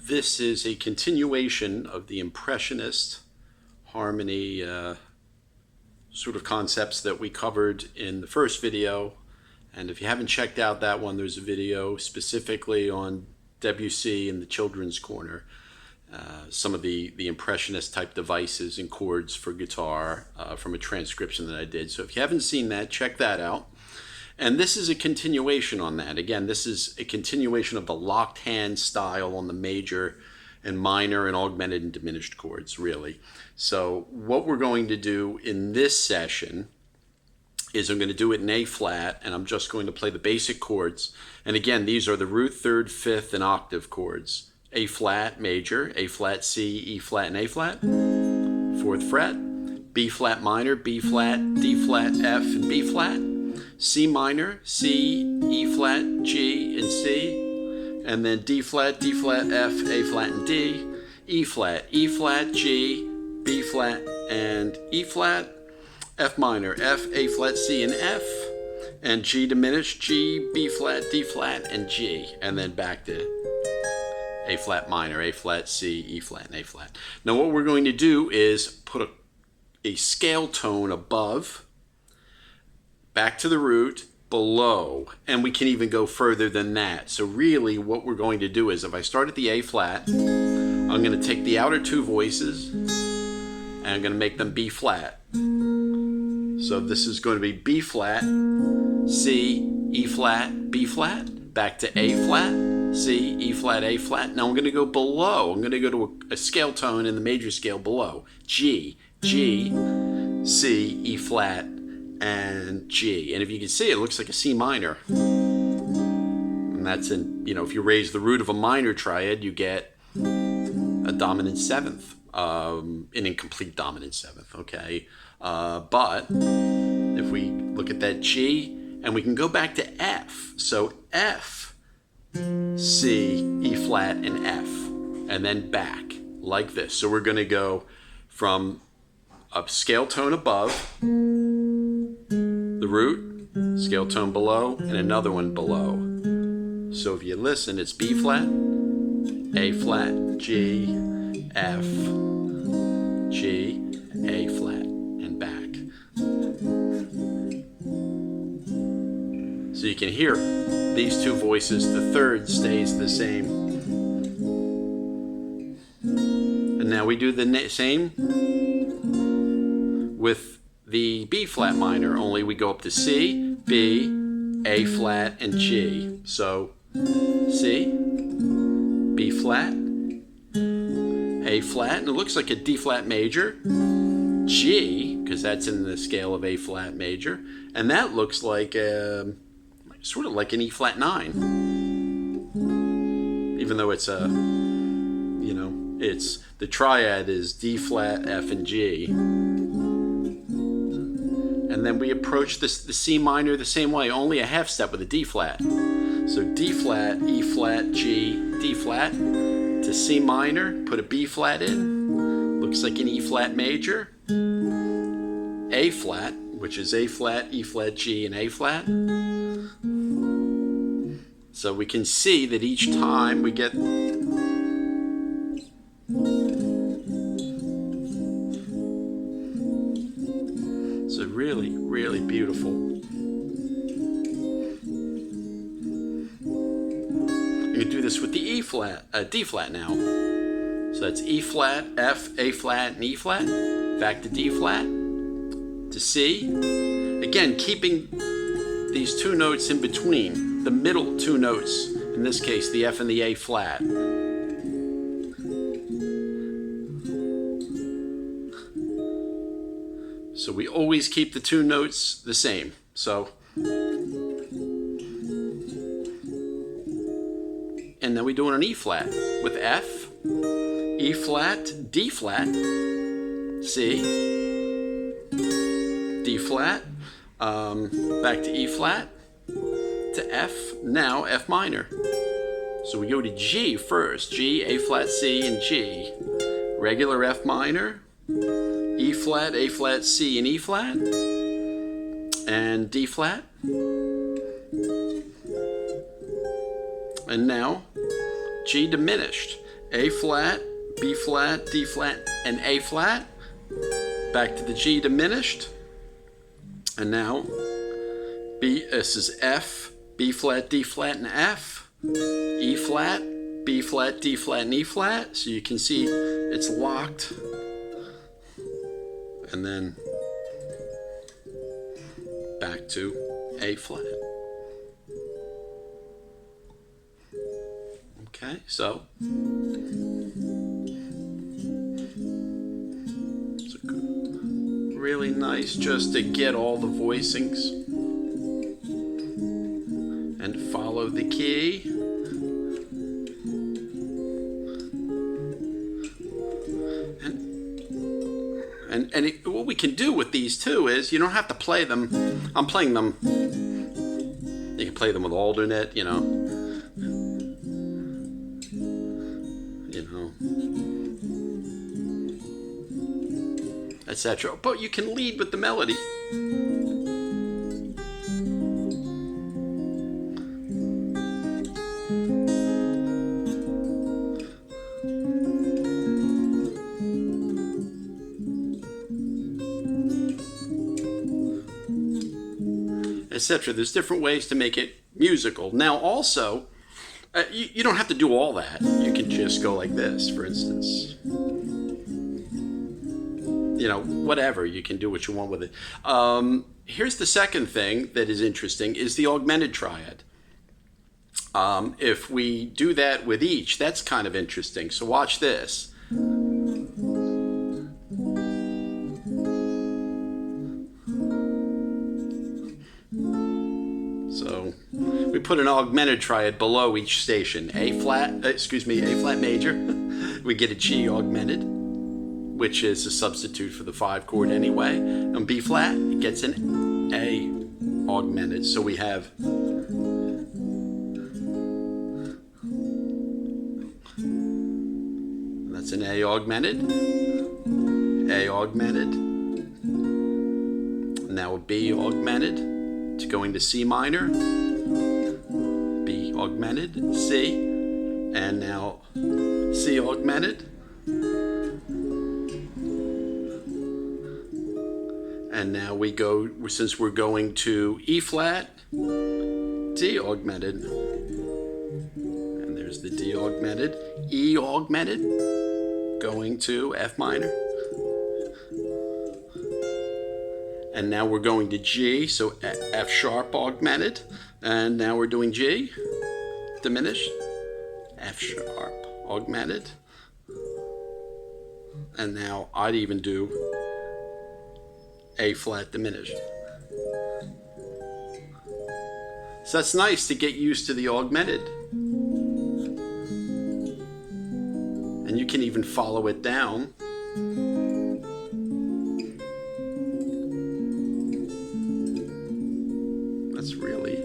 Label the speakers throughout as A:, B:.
A: This is a continuation of the Impressionist harmony sort of concepts that we covered in the first video. And if you haven't checked out that one, there's a video specifically on Debussy in the children's corner. Some of the Impressionist type devices and chords for guitar from a transcription that I did. So if you haven't seen that, check that out. And this is a continuation on that. Again, this is a continuation of the locked hand style on the major and minor and augmented and diminished chords, really. So what we're going to do in this session is I'm going to do it in A flat, and I'm just going to play the basic chords. And again, these are the root, third, fifth, and octave chords. A flat major, A flat C, E flat, and A flat, 4th fret, B flat minor, B flat, D flat, F, and B flat, C minor, C, E flat, G, and C, and then D flat, F, A flat, and D, E flat, G, B flat, and E flat, F minor, F, A flat, C, and F, and G diminished, G, B flat, D flat, and G, and then back to A flat minor, A flat, C, E flat, and A flat. Now what we're going to do is put a scale tone above, back to the root, below, and we can even go further than that. So really what we're going to do is, if I start at the A flat, I'm going to take the outer two voices and I'm going to make them B flat. So this is going to be B flat, C, E flat, B flat, back to A flat, C, E flat, A flat. Now I'm going to go below. I'm going to go to a scale tone in the major scale below. G, C, E flat, and G. And if you can see, it looks like a C minor. And that's in, if you raise the root of a minor triad, you get a dominant seventh, an incomplete dominant seventh, okay? But if we look at that G, and we can go back to F. So F, C, E flat, and F, and then back like this. So we're going to go from a scale tone above, the root, scale tone below, and another one below. So if you listen, it's B flat, A flat, G, F, G, A flat, and back. So you can hear these two voices. The third stays the same. And now we do the same with the B flat minor, only we go up to C, B, A flat, and G. So C, B flat, A flat, and it looks like a D flat major, G, because that's in the scale of A flat major, and that looks like sort of like an E flat 9, even though it's it's the triad is D flat, F, and G. And then we approach the C minor the same way, only a half step with a D flat. So D flat, E flat, G, D flat, to C minor, put a B flat in, looks like an E flat major, A flat, which is A flat, E flat, G, and A flat. So we can see that each time we get really, really beautiful. You can do this with the D flat now. So that's E flat, F, A flat, and E flat. Back to D flat, to C. Again, keeping these two notes in between, the middle two notes, in this case, the F and the A flat. So we always keep the two notes the same. So, and then we do it on E flat with F, E flat, D flat, C, D flat, back to E flat, to F, now F minor. So we go to G first, G, A flat, C, and G. Regular F minor, E flat, A flat, C, and E flat, and D flat. And now G diminished. A flat, B flat, D flat, and A flat. Back to the G diminished. And now this is F, B flat, D flat, and F. E flat, B flat, D flat, and E flat. So you can see it's locked. And then back to A flat. Okay, so it's really nice just to get all the voicings and follow the key. And what we can do with these too is you don't have to play them. I'm playing them. You can play them with alternate, etc. But you can lead with the melody. Etc. There's different ways to make it musical. Now also, you don't have to do all that. You can just go like this, for instance. Whatever. You can do what you want with it. Here's the second thing that is interesting is the augmented triad. If we do that with each, that's kind of interesting. So watch this. So we put an augmented triad below each station. A flat major. We get a G augmented, which is a substitute for the 5 chord anyway. And B flat, it gets an A augmented. So we have that's an A augmented, now a B augmented to go into C minor, B augmented, C, and now C augmented. And now we go, since we're going to E flat, D augmented. And there's the D augmented, E augmented, going to F minor. And now we're going to G, so F sharp augmented. And now we're doing G, diminished, F sharp augmented. And now I'd even do A flat diminished. So that's nice to get used to the augmented. And you can even follow it down. That's really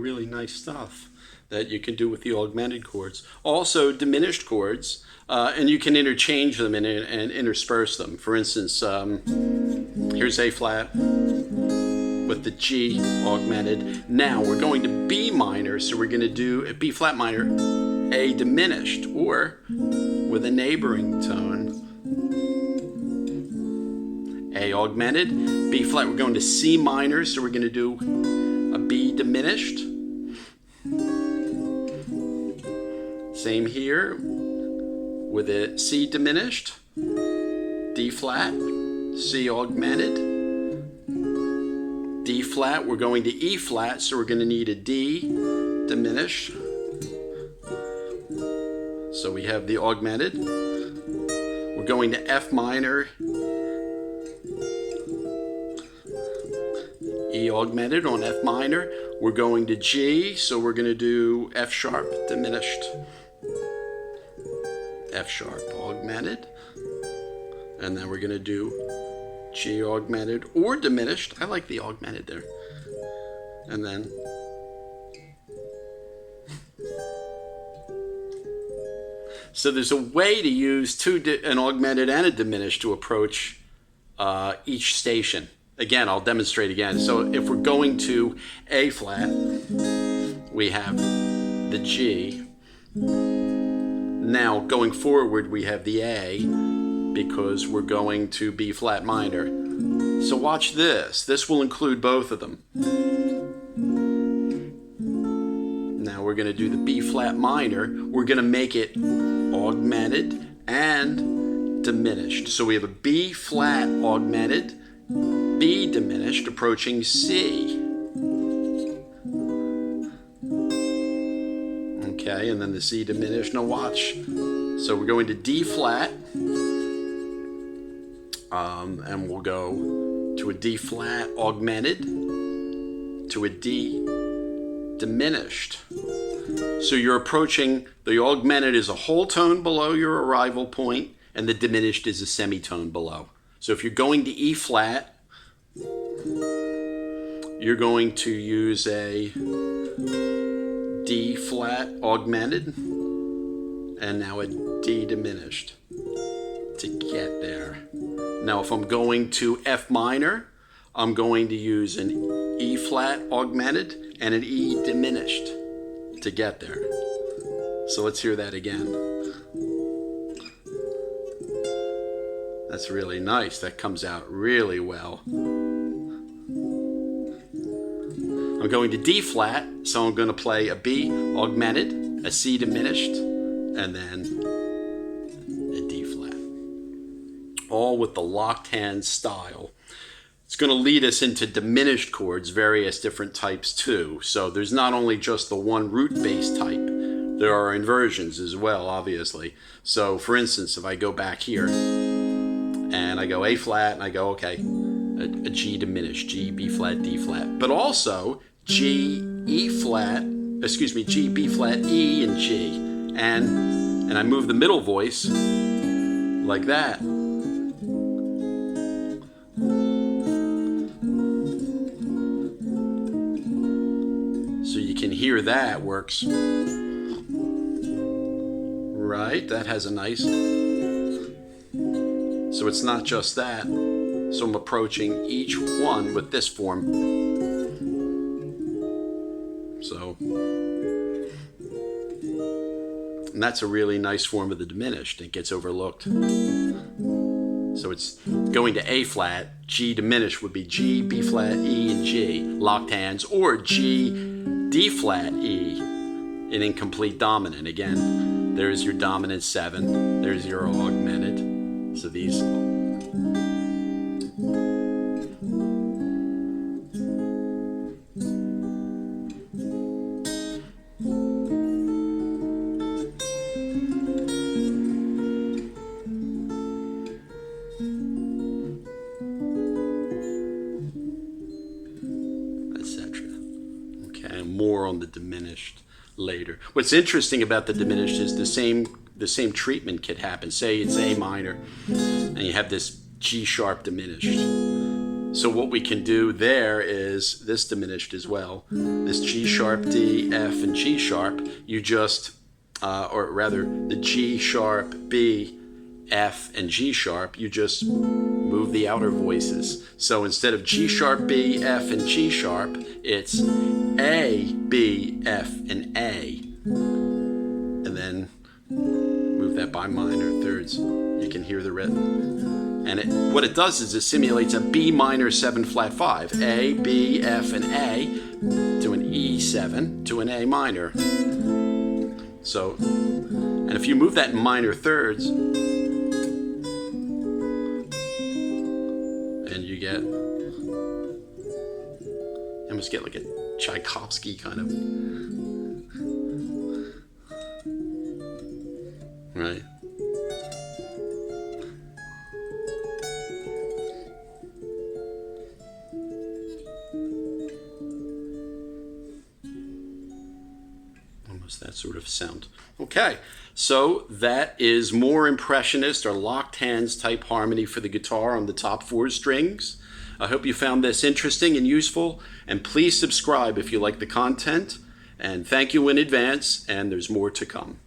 A: really nice stuff that you can do with the augmented chords. Also diminished chords, and you can interchange them and intersperse them. For instance, here's A flat with the G augmented. Now we're going to B minor, so we're going to do a B flat minor, A diminished, or with a neighboring tone, A augmented, B flat, we're going to C minor, so we're going to do a B diminished. Same here with a C diminished, D flat, C augmented, D flat, we're going to E flat, so we're going to need a D diminished. So we have the augmented. We're going to F minor, E augmented on F minor. We're going to G, so we're going to do F sharp diminished, F sharp augmented, and then we're going to do G augmented or diminished. I like the augmented there. And then so there's a way to use an augmented and a diminished to approach each station. Again, I'll demonstrate again. So if we're going to A flat, we have the G. Now going forward, we have the A because we're going to B flat minor. So watch this. This will include both of them. Now we're going to do the B flat minor. We're going to make it augmented and diminished. So we have a B flat augmented, B diminished approaching C. Okay, and then the C diminished. Now watch. So we're going to D flat, and we'll go to a D flat augmented, to a D diminished. So you're approaching, the augmented is a whole tone below your arrival point, and the diminished is a semitone below. So if you're going to E flat, you're going to use a D flat augmented and now a D diminished to get there. Now if I'm going to F minor, I'm going to use an E flat augmented and an E diminished to get there. So let's hear that again. That's really nice. That comes out really well. I'm going to D flat, so I'm going to play a B augmented, a C diminished, and then a D flat. All with the locked hand style. It's going to lead us into diminished chords, various different types too. So there's not only just the one root bass type, there are inversions as well, obviously. So for instance, if I go back here, and I go A flat, and I go, okay, a G diminished, G, B flat, D flat. But also G, E flat, excuse me, G, B flat, E, and G. And I move the middle voice like that. So you can hear that works. Right, that has a nice... So it's not just that. So I'm approaching each one with this form. So, and that's a really nice form of the diminished. It gets overlooked. So it's going to A flat, G diminished would be G, B flat, E, and G, locked hands, or G, D flat, E, an incomplete dominant. Again, there's your dominant 7, there's your augmented. So these. Etc. Okay, more on the diminished later. What's interesting about the diminished is the same treatment could happen. Say it's A minor and you have this G sharp diminished. So what we can do there is this diminished as well. This G sharp, D, F, and G sharp, you just, or rather the G sharp, B, F, and G sharp, you just move the outer voices. So instead of G sharp, B, F, and G sharp, it's A, B, F, and A. And then move that by minor thirds. You can hear the rhythm. And what it does is it simulates a B minor 7 flat 5. A, B, F, and A to an E7 to an A minor. So, and if you move that in minor thirds, and you get, you almost get like a Tchaikovsky kind of, right? Almost that sort of sound. Okay, so that is more impressionist or locked hands type harmony for the guitar on the top 4 strings. I hope you found this interesting and useful, and please subscribe if you like the content. And thank you in advance, and there's more to come.